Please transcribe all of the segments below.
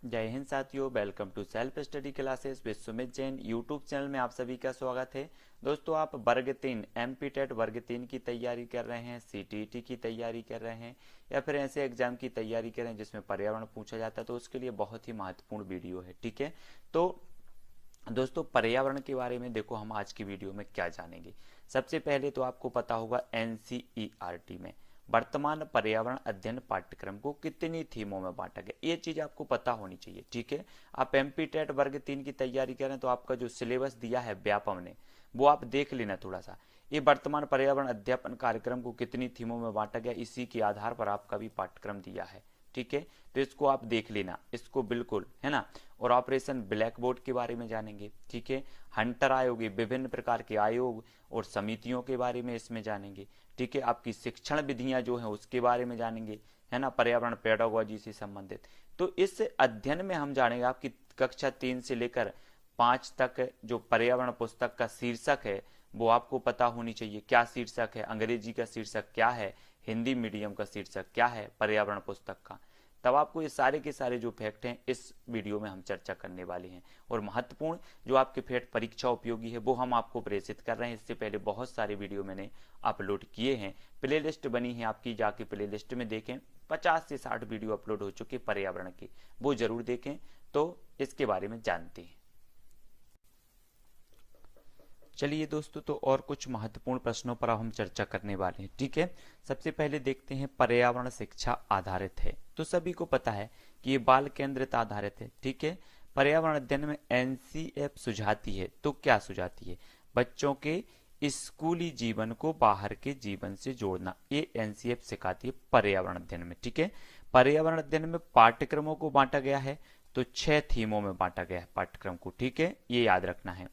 जय हिंद साथियों, welcome to self study classes with Sumit Jain. YouTube channel में आप सभी का स्वागत है। दोस्तों, आप वर्ग 3 एमपी टेट वर्ग 3 की तैयारी कर रहे हैं, सीटीईटी की तैयारी कर रहे हैं या फिर ऐसे एग्जाम की तैयारी कर रहे हैं जिसमें पर्यावरण पूछा जाता है, तो उसके लिए बहुत ही महत्वपूर्ण वीडियो है। ठीक है, तो दोस्तों पर्यावरण के बारे में देखो, हम आज की वीडियो में क्या जानेंगे। सबसे पहले तो आपको पता होगा एनसीईआरटी में वर्तमान पर्यावरण अध्ययन पाठ्यक्रम को कितनी थीमों में बांटा गया, ये चीज आपको पता होनी चाहिए। ठीक है, आप एमपी टेट वर्ग 3 की तैयारी करें तो आपका जो सिलेबस दिया है व्यापम ने, वो आप देख लेना थोड़ा सा। ये वर्तमान पर्यावरण अध्यापन कार्यक्रम को कितनी थीमों में बांटा गया, इसी के आधार पर आपका भी पाठ्यक्रम दिया है। ठीक है, तो इसको आप देख लेना, इसको बिल्कुल, है ना। और ऑपरेशन ब्लैक बोर्ड के बारे में जानेंगे। ठीक है, हंटर आयोग, विभिन्न प्रकार के आयोग और समितियों के बारे में इसमें जानेंगे। ठीक है, आपकी शिक्षण विधियां जो हैं उसके बारे में जानेंगे, है ना, पर्यावरण पेडागोजी से संबंधित। तो इस अध्ययन में हम जानेंगे आपकी कक्षा 3 से लेकर 5 तक जो पर्यावरण पुस्तक का शीर्षक है वो आपको पता होनी चाहिए। क्या शीर्षक है, अंग्रेजी का शीर्षक क्या है, हिंदी मीडियम का शीर्षक क्या है पर्यावरण पुस्तक का। तब आपको ये सारे के सारे जो फैक्ट हैं इस वीडियो में हम चर्चा करने वाले हैं। और महत्वपूर्ण जो आपके फैक्ट परीक्षा उपयोगी है वो हम आपको प्रेषित कर रहे हैं। इससे पहले बहुत सारे वीडियो मैंने अपलोड किए हैं, प्ले लिस्ट बनी है आपकी, जाके प्ले लिस्ट में देखें। 50 से 60 वीडियो अपलोड हो चुके पर्यावरण के, वो जरूर देखें। तो इसके बारे में जानते हैं। चलिए दोस्तों, तो और कुछ महत्वपूर्ण प्रश्नों पर अब हम चर्चा करने वाले हैं। ठीक है, सबसे पहले देखते हैं पर्यावरण शिक्षा आधारित है। तो सभी को पता है कि ये बाल केंद्रित आधारित है। ठीक है, पर्यावरण अध्ययन में एनसीएफ सुझाती है, तो क्या सुझाती है, बच्चों के स्कूली जीवन को बाहर के जीवन से जोड़ना, ये एनसीएफ सिखाती है पर्यावरण अध्ययन में। ठीक है, पर्यावरण अध्ययन में पाठ्यक्रमों को बांटा गया है, तो 6 थीमों में बांटा गया है पाठ्यक्रम को। ठीक है, ये याद रखना है।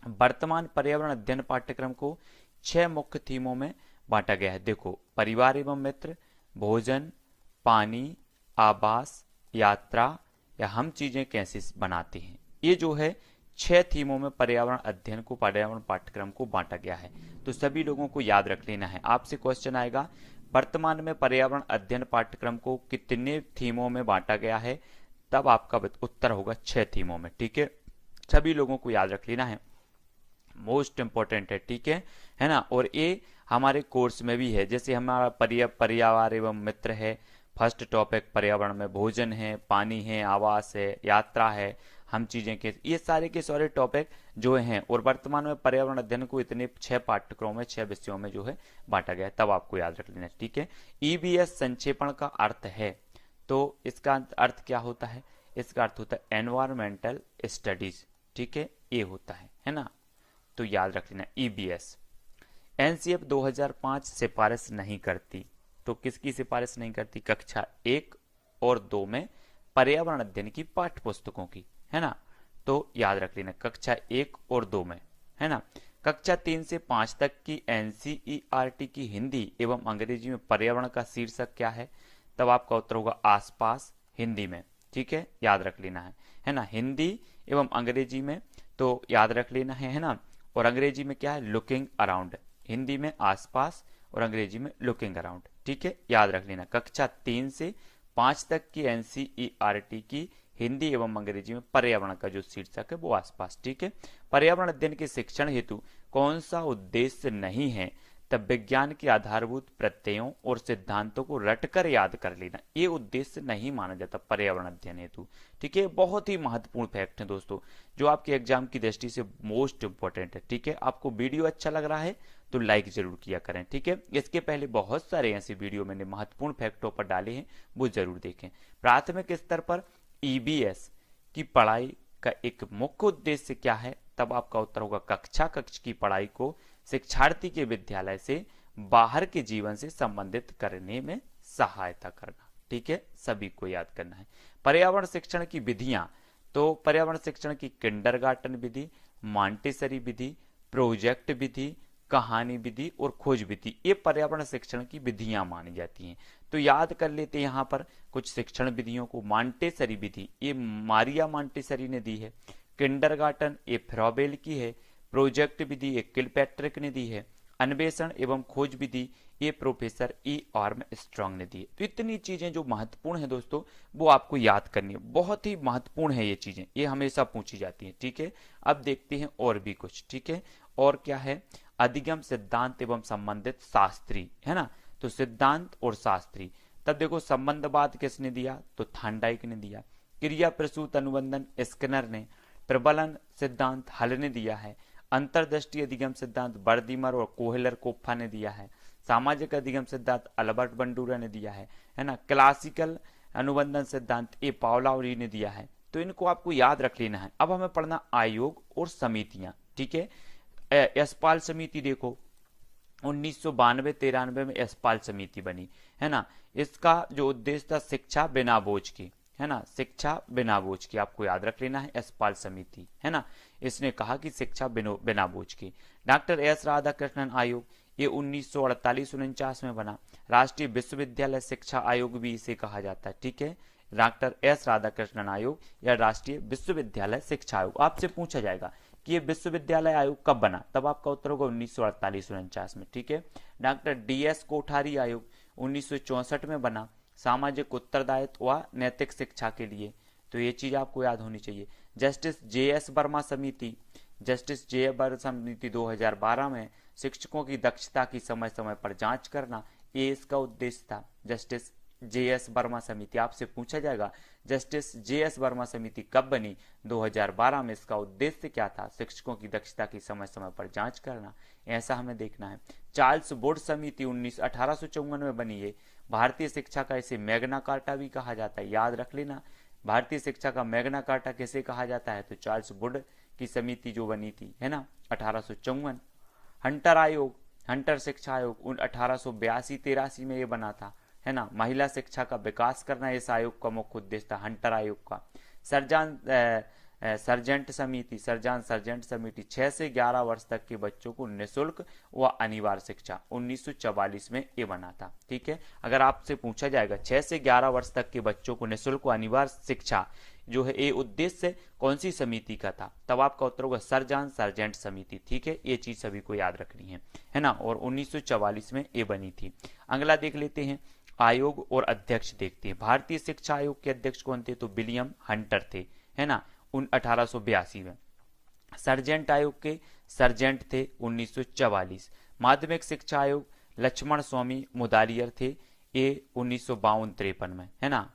वर्तमान पर्यावरण अध्ययन पाठ्यक्रम को 6 मुख्य थीमों में बांटा गया है। देखो, परिवार एवं मित्र, भोजन, पानी, आवास, यात्रा या हम चीजें कैसे बनाते हैं, ये जो है 6 थीमों में पर्यावरण अध्ययन को, पर्यावरण पाठ्यक्रम को बांटा गया है। तो सभी लोगों को याद रख लेना है। आपसे क्वेश्चन आएगा वर्तमान में पर्यावरण अध्ययन पाठ्यक्रम को कितने थीमों में बांटा गया है, तब आपका उत्तर होगा 6 थीमों में। ठीक है, सभी लोगों को याद रख लेना है, मोस्ट इंपॉर्टेंट है। ठीक है ना। और ये हमारे कोर्स में भी है, जैसे हमारा पर्यावरण एवं मित्र है, फर्स्ट टॉपिक पर्यावरण में भोजन है, पानी है, आवास है, यात्रा है, हम चीजें के, ये सारे के सारे टॉपिक जो हैं। और वर्तमान में पर्यावरण अध्ययन को इतने 6 पाठ्यक्रमों में, 6 विषयों में जो है बांटा गया है, तब आपको याद रख लेना है। ठीक है, ईबीएस संक्षेपण का अर्थ है, तो इसका अर्थ क्या होता है, इसका अर्थ होता है एनवायरमेंटल स्टडीज। ठीक है, ये होता है ना, तो याद रख लेना ईबीएस। एनसीएफ 2005 सिफारिश नहीं करती, तो किसकी सिफारिश नहीं करती, कक्षा 1 और 2 में पर्यावरण अध्ययन की पाठ्य पुस्तकों की, है ना। तो याद रख लेना कक्षा 1 और 2 में, है ना। कक्षा 3 से 5 तक की एनसीईआरटी की हिंदी एवं अंग्रेजी में पर्यावरण का शीर्षक क्या है, तब आपका उत्तर होगा आसपास, हिंदी में। ठीक है, याद रख लेना है ना, हिंदी एवं अंग्रेजी में, तो याद रख लेना है ना। और अंग्रेजी में क्या है, लुकिंग अराउंड, हिंदी में आसपास और अंग्रेजी में लुकिंग अराउंड। ठीक है, याद रख लेना कक्षा 3 से 5 तक की एनसीईआरटी की हिंदी एवं अंग्रेजी में पर्यावरण का जो शीर्षक है वो आसपास। ठीक है, पर्यावरण अध्ययन के शिक्षण हेतु कौन सा उद्देश्य नहीं है, तब विज्ञान के आधारभूत प्रत्ययों और सिद्धांतों को रटकर याद कर लेना, ये उद्देश्य नहीं माना जाता पर्यावरण अध्ययन हेतु। ठीक है, बहुत ही महत्वपूर्ण फैक्ट है दोस्तों, जो आपके एग्जाम की दृष्टि से मोस्ट इंपॉर्टेंट है। ठीक है, आपको वीडियो अच्छा लग रहा है तो लाइक जरूर किया करें। ठीक है, इसके पहले बहुत सारे ऐसे वीडियो मैंने महत्वपूर्ण फैक्टों पर डाले हैं, वो जरूर देखें। प्राथमिक स्तर पर ईबीएस की पढ़ाई का एक मुख्य उद्देश्य क्या है, तब आपका उत्तर होगा कक्ष की पढ़ाई को शिक्षार्थी के विद्यालय से बाहर के जीवन से संबंधित करने में सहायता करना। ठीक है, सभी को याद करना है। पर्यावरण शिक्षण की विधियां, तो पर्यावरण शिक्षण की किंडरगार्टन विधि, मॉन्टेसरी विधि, प्रोजेक्ट विधि, कहानी विधि और खोज विधि, ये पर्यावरण शिक्षण की विधियां मानी जाती हैं। तो याद कर लेते हैं यहाँ पर कुछ शिक्षण विधियों को। मॉन्टेसरी विधि ये मारिया मॉन्टेसरी ने दी है, किंडरगार्टन ये फ्रॉबेल की है, प्रोजेक्ट विधि ये किलपैट्रिक ने दी है, अन्वेषण एवं खोज विधि ये प्रोफेसर ई आर्म स्ट्रांग ने दिए। तो इतनी चीजें जो महत्वपूर्ण है दोस्तों वो आपको याद करनी है, बहुत ही महत्वपूर्ण है ये चीजें, ये हमेशा पूछी जाती है। ठीक है, अब देखते हैं और भी कुछ। ठीक है, और क्या है, अधिगम सिद्धांत एवं संबंधित शास्त्री, है ना। तो सिद्धांत और शास्त्री, तब देखो संबंधवाद किसने दिया, तो थांडाइक ने दिया। क्रिया प्रसूत अनुबंधन स्किनर ने। प्रबलन सिद्धांत हल ने दिया है। अंतर्दृष्टि अधिगम सिद्धांत बर्दिमर और कोहलर कोप्फा ने दिया है। सामाजिक अधिगम सिद्धांत अल्बर्ट बंडूरा ने दिया है ना। क्लासिकल अनुबंधन सिद्धांत ए पावलावरी ने दिया है। तो इनको आपको याद रख लेना है। अब हमें पढ़ना आयोग और समितियां। ठीक है, यशपाल समिति देखो 1992-93 में यशपाल समिति बनी, है ना। इसका जो उद्देश्य था शिक्षा बिना बोझ की, है ना, शिक्षा बिना बोझ की, आपको याद रख लेना है यशपाल समिति, है ना। इसने कहा कि शिक्षा बिना बोझ की। डॉक्टर एस राधाकृष्णन आयोग, ये 1948-49 में बना। राष्ट्रीय विश्वविद्यालय शिक्षा आयोग भी इसे कहा जाता है। ठीक है, डॉक्टर एस राधाकृष्णन आयोग या राष्ट्रीय विश्वविद्यालय शिक्षा आयोग। आपसे पूछा जाएगा कि ये विश्वविद्यालय आयोग कब बना, तब आपका उत्तर होगा 1948-49 में। ठीक है, डॉक्टर डी एस कोठारी आयोग 1964 में बना, सामाजिक उत्तरदायित्व व नैतिक शिक्षा के लिए। तो ये चीज आपको याद होनी चाहिए। जस्टिस जे एस वर्मा समिति, जस्टिस जे एस वर्मा समिति 2012 में शिक्षकों की दक्षता की समय समय पर जांच करना, ये इसका उद्देश्य था। जस्टिस जे एस वर्मा समिति, आपसे पूछा जाएगा जस्टिस जे एस वर्मा समिति कब बनी, 2012 में। इसका उद्देश्य क्या था, शिक्षकों की दक्षता की समय समय पर जांच करना, ऐसा हमें देखना है। चार्ल्स बोर्ड समिति 1854 में बनी है। भारतीय शिक्षा का इसे मैग्ना कार्टा भी कहा जाता है, याद रख लेना। भारतीय शिक्षा का मैग्ना कार्टा किसे कहा जाता है, तो चार्ल्स बोर्ड की समिति जो बनी थी, है ना, 1854। हंटर आयोग, हंटर शिक्षा आयोग 1882-83 में ये बना था, है ना। महिला शिक्षा का विकास करना इस आयोग का मुख्य उद्देश्य था, हंटर आयोग का। सर्जेंट समिति, सर्जेंट समिति 6 से 11 वर्ष तक के बच्चों को निःशुल्क व अनिवार्य शिक्षा, 1944 में ये बना था। ठीक है, अगर आपसे पूछा जाएगा 6 से 11 वर्ष तक के बच्चों को निःशुल्क व अनिवार्य शिक्षा जो है ये उद्देश्य कौन सी समिति का था, तब आपका उत्तर होगा सर्जेंट समिति। ठीक है, ये चीज सभी को याद रखनी है ना। और 1944 में ये बनी थी। अगला देख लेते हैं, आयोग और अध्यक्ष देखते हैं। भारतीय शिक्षा आयोग के अध्यक्ष कौन थे, तो विलियम हंटर थे, है ना, 1882 में। सर्जेंट आयोग के सर्जेंट थे 1944। माध्यमिक शिक्षा आयोग लक्ष्मण स्वामी मुदालियर थे, ये 1952-53 में, है ना।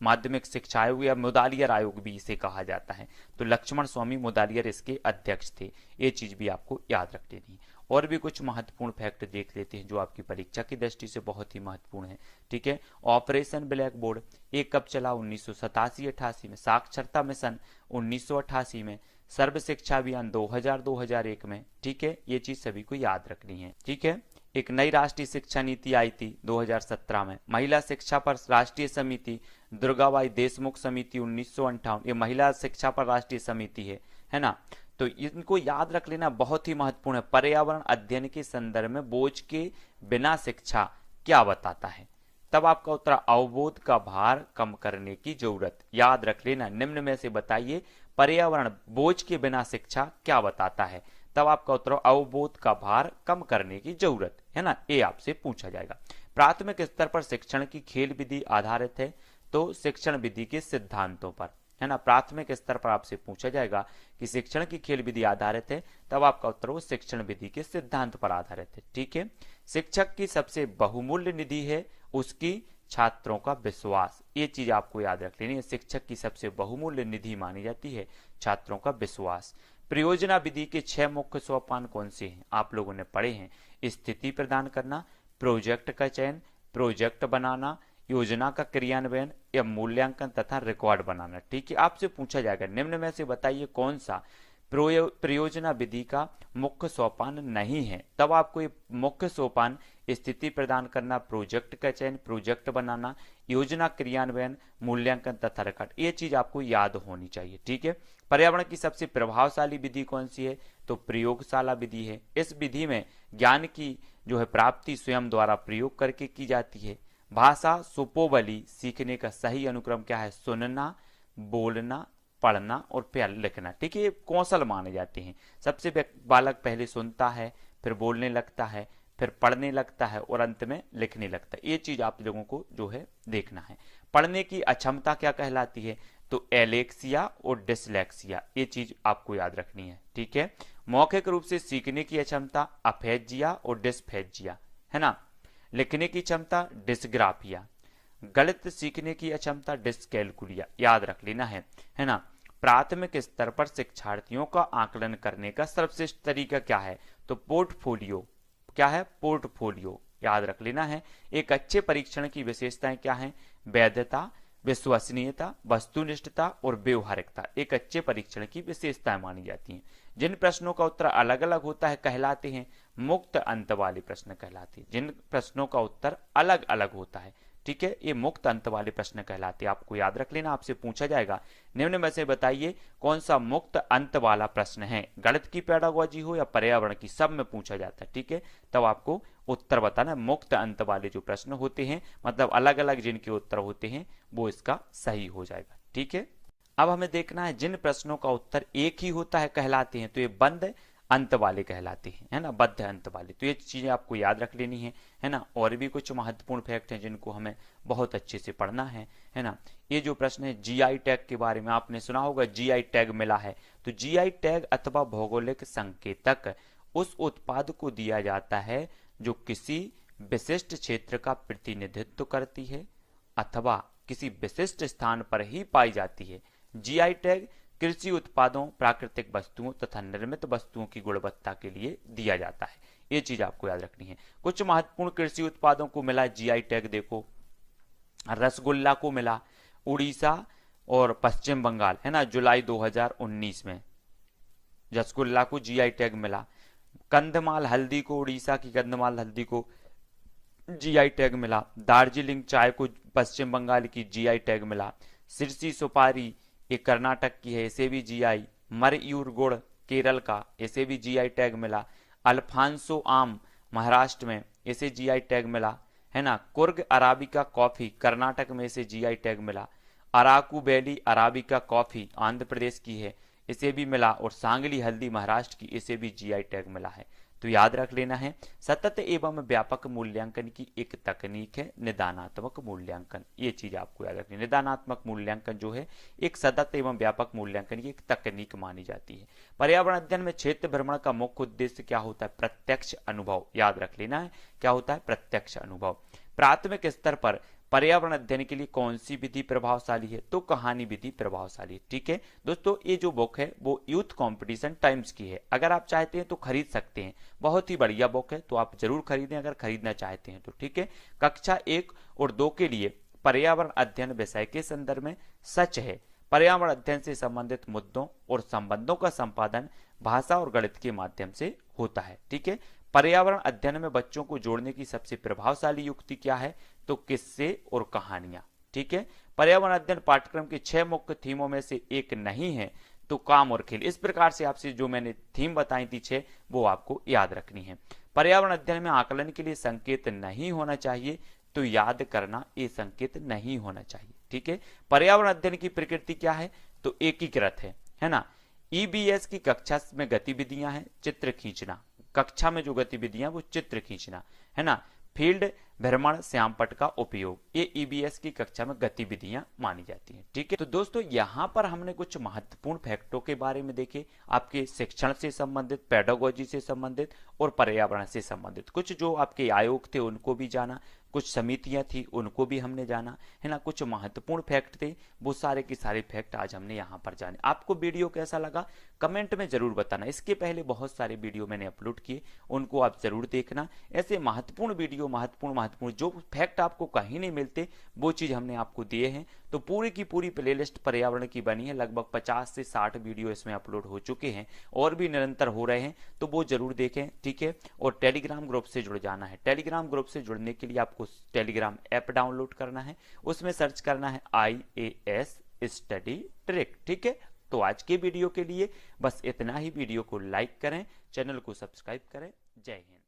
माध्यमिक शिक्षा आयोग या मुदालियर आयोग भी इसे कहा जाता है। तो लक्ष्मण स्वामी मुदालियर इसके अध्यक्ष थे, ये चीज भी आपको याद रख लेनी है। और भी कुछ महत्वपूर्ण फैक्ट देख लेते हैं जो आपकी परीक्षा की दृष्टि से बहुत ही महत्वपूर्ण है। ठीक है, ऑपरेशन ब्लैक बोर्ड ये कब चला, 1987-88 में। साक्षरता मिशन 1988 में। सर्व शिक्षा अभियान 2000-2001 में। ठीक है, ये चीज सभी को याद रखनी है। ठीक है, एक नई राष्ट्रीय शिक्षा नीति आई थी 2017 में। महिला शिक्षा पर राष्ट्रीय समिति दुर्गाबाई देशमुख समिति 1958, ये महिला शिक्षा पर राष्ट्रीय समिति है ना। तो इनको याद रख लेना, बहुत ही महत्वपूर्ण है। पर्यावरण अध्ययन के संदर्भ में बोझ के बिना शिक्षा क्या बताता है, तब आपका उत्तर अवबोध का भार कम करने की जरूरत, याद रख लेना। निम्न में से बताइए पर्यावरण बोझ के बिना शिक्षा क्या बताता है, तब आपका उत्तर अवबोध का भार कम करने की जरूरत, है ना, ये आपसे पूछा जाएगा। प्राथमिक स्तर पर शिक्षण की खेल विधि आधारित है, तो शिक्षण विधि के सिद्धांतों पर, है ना। प्राथमिक स्तर पर आपसे पूछा जाएगा कि शिक्षण की खेल विधि आधारित है, तब आपका उत्तर वो शिक्षण विधि के सिद्धांत पर आधारित है। ठीक है, शिक्षक की सबसे बहुमूल्य निधि है उसकी छात्रों का विश्वास, ये चीज आपको याद रख लेनी है। शिक्षक की सबसे बहुमूल्य निधि मानी जाती है छात्रों का विश्वास। परियोजना विधि के 6 मुख्य सोपान कौन से हैं, आप लोगों ने पढ़े हैं। स्थिति प्रदान करना, प्रोजेक्ट का चयन, प्रोजेक्ट बनाना, योजना का क्रियान्वयन या मूल्यांकन तथा रिकॉर्ड बनाना। ठीक है, आपसे पूछा जाएगा निम्न में से बताइए कौन सा परियोजना विधि का मुख्य सोपान नहीं है, तब आपको ये मुख्य सोपान स्थिति प्रदान करना, प्रोजेक्ट का चयन, प्रोजेक्ट बनाना, योजना क्रियान्वयन, मूल्यांकन तथा रिकॉर्ड, ये चीज आपको याद होनी चाहिए। ठीक है, पर्यावरण की सबसे प्रभावशाली विधि कौन सी है, तो प्रयोगशाला विधि है। इस विधि में ज्ञान की जो है प्राप्ति स्वयं द्वारा प्रयोग करके की जाती है। भाषा सुपोबली सीखने का सही अनुक्रम क्या है, सुनना, बोलना, पढ़ना और फिर लिखना। ठीक है, ये कौशल माने जाते हैं। सबसे बालक पहले सुनता है, फिर बोलने लगता है, फिर पढ़ने लगता है और अंत में लिखने लगता है। ये चीज आप लोगों को जो है देखना है। पढ़ने की अक्षमता क्या कहलाती है? तो एलेक्सिया और डिसलेक्सिया, ये चीज आपको याद रखनी है, ठीक है। मौखिक रूप से सीखने की अक्षमता अफेजिया और डिस्फेजिया, है ना। लिखने की क्षमता डिस्ग्राफिया। गणित सीखने की अक्षमता डिस्कैलकुलिया, याद रख लेना है ना। प्राथमिक स्तर पर शिक्षार्थियों का आकलन करने का सर्वश्रेष्ठ तरीका क्या है? तो पोर्टफोलियो। क्या है? पोर्टफोलियो, याद रख लेना है। एक अच्छे परीक्षण की विशेषताएं क्या हैं? वैधता, विश्वसनीयता, वस्तुनिष्ठता और व्यवहारिकता एक अच्छे परीक्षण की विशेषताएं मानी जाती हैं। जिन प्रश्नों का उत्तर अलग अलग होता है कहलाते हैं मुक्त अंत वाले प्रश्न कहलाते हैं। जिन प्रश्नों का उत्तर अलग अलग होता है, ठीक है, ये मुक्त अंत वाले प्रश्न कहलाते हैं। आपको याद रख लेना, आपसे पूछा जाएगा निम्न में से बताइए कौन सा मुक्त अंत वाला प्रश्न है। गणित की पेडागोजी हो या पर्यावरण की, सब में पूछा जाता है, ठीक है। तब आपको उत्तर बताना। मुक्त अंत वाले जो प्रश्न होते हैं, मतलब अलग अलग जिनके उत्तर होते हैं, वो इसका सही हो जाएगा, ठीक है। अब हमें देखना है जिन प्रश्नों का उत्तर एक ही होता है कहलाते हैं, तो ये बंद अंत वाले कहलाते हैं, है ना, बद्ध अंत वाले। तो ये चीजें आपको याद रख लेनी है ना। और भी कुछ महत्वपूर्ण फैक्ट हैं जिनको हमें बहुत अच्छे से पढ़ना है ना। ये जो प्रश्न है जीआई टैग के बारे में, आपने सुना होगा जीआई टैग मिला है। तो जीआई टैग अथवा भौगोलिक संकेतक उस उत्पाद को दिया जाता है जो किसी विशिष्ट क्षेत्र का प्रतिनिधित्व करती है अथवा किसी विशिष्ट स्थान पर ही पाई जाती है। जीआई टैग कृषि उत्पादों, प्राकृतिक वस्तुओं तथा निर्मित वस्तुओं की गुणवत्ता के लिए दिया जाता है। ये चीज आपको याद रखनी है। कुछ महत्वपूर्ण कृषि उत्पादों को मिला जीआई टैग, देखो रसगुल्ला को मिला उड़ीसा और पश्चिम बंगाल, है ना, जुलाई 2019 में रसगुल्ला को जीआई टैग मिला। कंधमाल हल्दी को, उड़ीसा की कंधमाल हल्दी को जीआई टैग मिला। दार्जिलिंग चाय को पश्चिम बंगाल की जीआई टैग मिला। सिरसी सुपारी ये कर्नाटक की है, इसे भी जीआई। मरयूर गुड़ केरल का, इसे भी जीआई टैग मिला। अल्फांसो आम महाराष्ट्र में, इसे जीआई टैग मिला, है ना। कुर्ग अराबिका कॉफी कर्नाटक में, इसे जीआई टैग मिला। Araku valley arabica coffee Andhra Pradesh की है, इसे भी मिला। और सांगली हल्दी महाराष्ट्र की, इसे भी जीआई टैग मिला है। तो याद रख लेना है। सतत एवं व्यापक मूल्यांकन की एक तकनीक है निदानात्मक मूल्यांकन। ये चीज आपको याद रखनी है। निदानात्मक मूल्यांकन जो है एक सतत एवं व्यापक मूल्यांकन की एक तकनीक मानी जाती है। पर्यावरण अध्ययन में क्षेत्र भ्रमण का मुख्य उद्देश्य क्या होता है? प्रत्यक्ष अनुभव, याद रख लेना है। क्या होता है? प्रत्यक्ष अनुभव। प्राथमिक स्तर पर पर्यावरण अध्ययन के लिए कौन सी विधि प्रभावशाली है? तो कहानी विधि प्रभावशाली है, ठीक है। दोस्तों ये जो बुक है वो यूथ कंपटीशन टाइम्स की है। अगर आप चाहते हैं तो खरीद सकते हैं, बहुत ही बढ़िया बुक है, तो आप जरूर खरीदें अगर खरीदना चाहते हैं तो, ठीक है। कक्षा 1 और 2 के लिए पर्यावरण अध्ययन विषय के संदर्भ में सच है। पर्यावरण अध्ययन से संबंधित मुद्दों और संबंधों का संपादन भाषा और गणित के माध्यम से होता है, ठीक है। पर्यावरण अध्ययन में बच्चों को जोड़ने की सबसे प्रभावशाली युक्ति क्या है? तो किस्से और कहानियां, ठीक है। पर्यावरण अध्ययन पाठ्यक्रम के 6 मुख्य थीमों में से एक नहीं है, तो काम और खेल। इस प्रकार से आपसे जो मैंने थीम बताई थी 6, वो आपको याद रखनी है। पर्यावरण अध्ययन में आकलन के लिए संकेत नहीं होना चाहिए, तो याद करना ये संकेत नहीं होना चाहिए, ठीक है। पर्यावरण अध्ययन की प्रकृति क्या है? तो एकीकृत है ना। ईबीएस की कक्षा में गतिविधियां हैं चित्र खींचना, कक्षा में जो गतिविधियां वो चित्र खींचना, है ना। फील्ड भ्रमण श्यामपट्ट का उपयोग, ये ईबीएस की कक्षा में गतिविधियां मानी जाती हैं, ठीक है। तो दोस्तों यहाँ पर हमने कुछ महत्वपूर्ण फैक्टों के बारे में देखे, आपके शिक्षण से संबंधित, पेडागोजी से संबंधित और पर्यावरण से संबंधित। कुछ जो आपके आयोग थे उनको भी जाना, कुछ समितियां थी उनको भी हमने जाना, है ना। कुछ महत्वपूर्ण फैक्ट थे, वो सारे के सारे फैक्ट आज हमने यहाँ पर जाने। आपको वीडियो कैसा लगा कमेंट में जरूर बताना। इसके पहले बहुत सारे वीडियो मैंने अपलोड किए, उनको आप जरूर देखना। ऐसे महत्वपूर्ण वीडियो, महत्वपूर्ण जो फैक्ट आपको कहीं नहीं मिलते, वो चीज हमने आपको दिए हैं। तो पूरी की पूरी प्लेलिस्ट पर्यावरण की बनी है, लगभग 50 से 60 वीडियो इसमें अपलोड हो चुके हैं और भी निरंतर हो रहे हैं, तो वो जरूर देखें, ठीक है। और टेलीग्राम ग्रुप से जुड़ जाना है। टेलीग्राम ग्रुप से जुड़ने के लिए आपको टेलीग्राम ऐप डाउनलोड करना है, उसमें सर्च करना है IAS स्टडी ट्रिक, ठीक है। तो आज के वीडियो के लिए बस इतना ही। वीडियो को लाइक करें, चैनल को सब्सक्राइब करें। जय हिंद।